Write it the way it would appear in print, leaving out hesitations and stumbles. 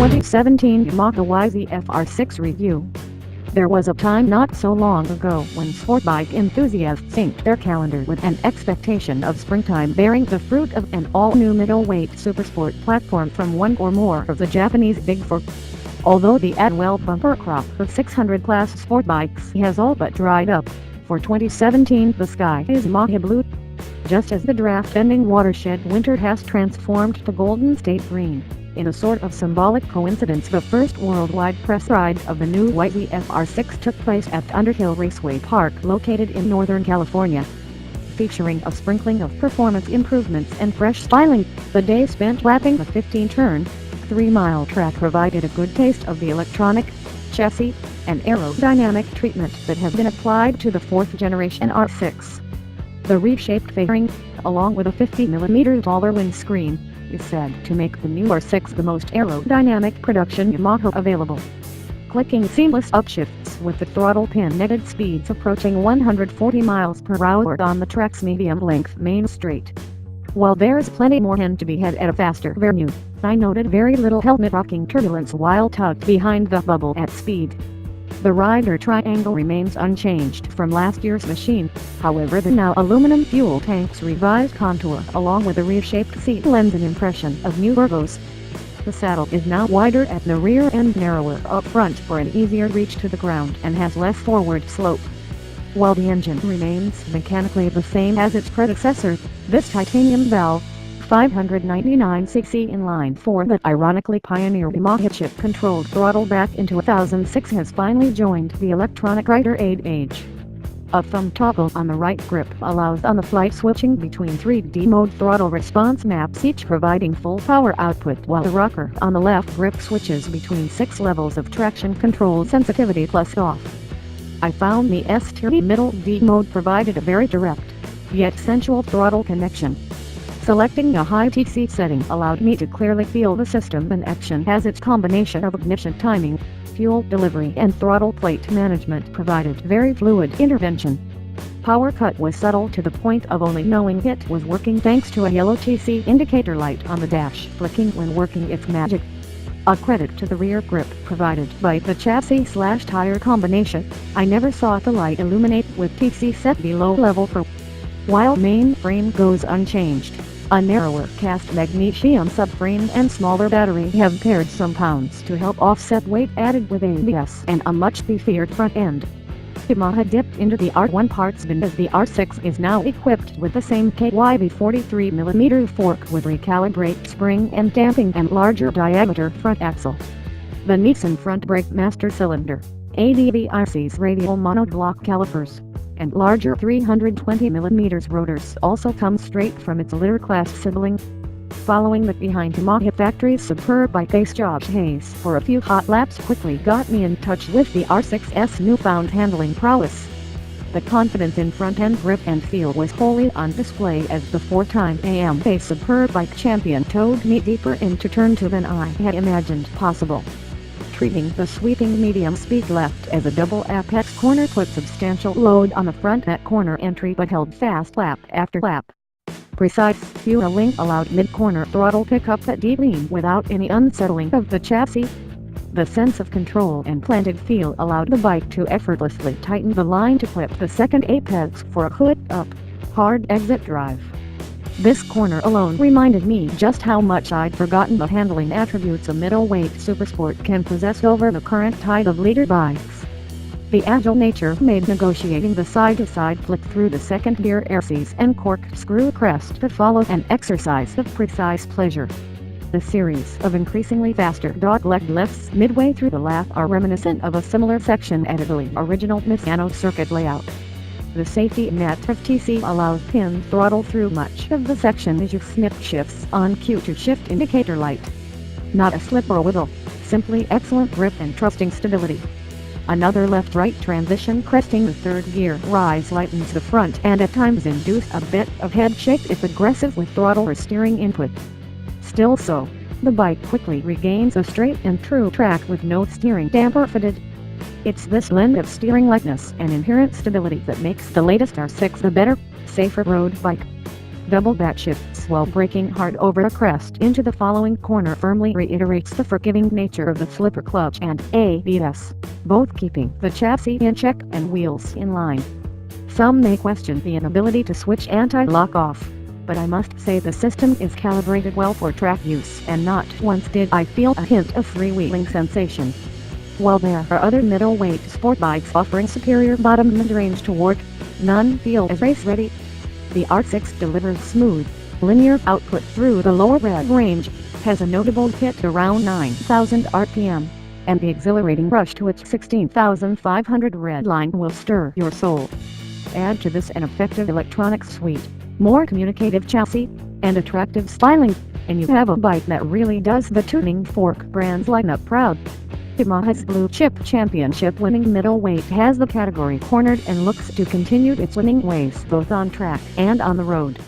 2017 Yamaha YZF R6 Review. There was a time not so long ago when sport bike enthusiasts synced their calendar with an expectation of springtime bearing the fruit of an all-new middleweight supersport platform from one or more of the Japanese Big Four. Although the Adwell bumper crop of 600 class sport bikes has all but dried up, for 2017 the sky is Yamaha blue. Just as the draft-ending watershed winter has transformed to Golden State Green. In a sort of symbolic coincidence, the first worldwide press ride of the new YZF R6 took place at Underhill Raceway Park located in Northern California. Featuring a sprinkling of performance improvements and fresh styling, the day spent lapping the 15-turn, 3-mile track provided a good taste of the electronic, chassis, and aerodynamic treatment that has been applied to the 4th generation R6. The reshaped fairing, along with a 50mm taller windscreen, is said to make the new R6 the most aerodynamic production Yamaha available. Clicking seamless upshifts with the throttle pin-netted speeds approaching 140 miles per hour on the track's medium-length main straight. While there's plenty more to be had at a faster venue, I noted very little helmet-rocking turbulence while tucked behind the bubble at speed. The rider triangle remains unchanged from last year's machine, however the now aluminum fuel tank's revised contour along with the reshaped seat lends an impression of new ergos. The saddle is now wider at the rear and narrower up front for an easier reach to the ground and has less forward slope. While the engine remains mechanically the same as its predecessor, this titanium valve, 599cc inline 4 that ironically pioneered Yamaha chip-controlled throttle back in 2006 has finally joined the electronic rider aid age. A thumb toggle on the right grip allows on-the-fly switching between 3D mode throttle response maps, each providing full power output, while the rocker on the left grip switches between 6 levels of traction control sensitivity plus off. I found the S-tier middle D mode provided a very direct, yet sensual throttle connection. Selecting a high TC setting allowed me to clearly feel the system in action as its combination of ignition timing, fuel delivery and throttle plate management provided very fluid intervention. Power cut was subtle to the point of only knowing it was working thanks to a yellow TC indicator light on the dash flicking when working its magic. A credit to the rear grip provided by the chassis/tire combination, I never saw the light illuminate with TC set below level for. While main frame goes unchanged, a narrower cast magnesium subframe and smaller battery have pared some pounds to help offset weight added with ABS and a much beefier front end. Yamaha dipped into the R1 parts bin as the R6 is now equipped with the same KYB 43mm fork with recalibrate spring and damping and larger diameter front axle. The Nissan front brake master cylinder, ADV RC's radial monoblock calipers, and larger 320mm rotors also come straight from its litter class sibling. Following the behind Yamaha factory's superb bike ace Josh Hayes for a few hot laps quickly got me in touch with the R6's newfound handling prowess. The confidence in front-end grip and feel was wholly on display as the 4-time AMA superb bike champion towed me deeper into turn 2 than I had imagined possible. Treating the sweeping medium speed left as a double apex corner put substantial load on the front at corner entry but held fast lap after lap. Precise fueling allowed mid-corner throttle pickup at deep lean without any unsettling of the chassis. The sense of control and planted feel allowed the bike to effortlessly tighten the line to clip the second apex for a hood-up, hard exit drive. This corner alone reminded me just how much I'd forgotten the handling attributes a middleweight supersport can possess over the current tide of leader bikes. The agile nature made negotiating the side-to-side flick through the second gear airseas and corkscrew crest to follow an exercise of precise pleasure. The series of increasingly faster dog-leg lifts midway through the lap are reminiscent of a similar section at Italy's original Misano circuit layout. The safety net of TC allows pin throttle through much of the section as you snip shifts on cue to shift indicator light. Not a slip or wiggle, simply excellent grip and trusting stability. Another left-right transition cresting the third gear rise lightens the front and at times induce a bit of head shake if aggressive with throttle or steering input. Still so, the bike quickly regains a straight and true track with no steering damper fitted. It's this blend of steering lightness and inherent stability that makes the latest R6 a better, safer road bike. Double back shifts while braking hard over a crest into the following corner firmly reiterates the forgiving nature of the flipper clutch and ABS, both keeping the chassis in check and wheels in line. Some may question the inability to switch anti-lock off, but I must say the system is calibrated well for track use, and not once did I feel a hint of freewheeling sensation. While there are other middleweight sport bikes offering superior bottom mid-range torque, none feel as race-ready. The R6 delivers smooth, linear output through the lower rev range, has a notable hit around 9,000 RPM, and the exhilarating rush to its 16,500 red line will stir your soul. Add to this an effective electronics suite, more communicative chassis, and attractive styling, and you have a bike that really does the tuning fork brands lineup proud. Yamaha's Blue Chip Championship winning middleweight has the category cornered and looks to continue its winning ways both on track and on the road.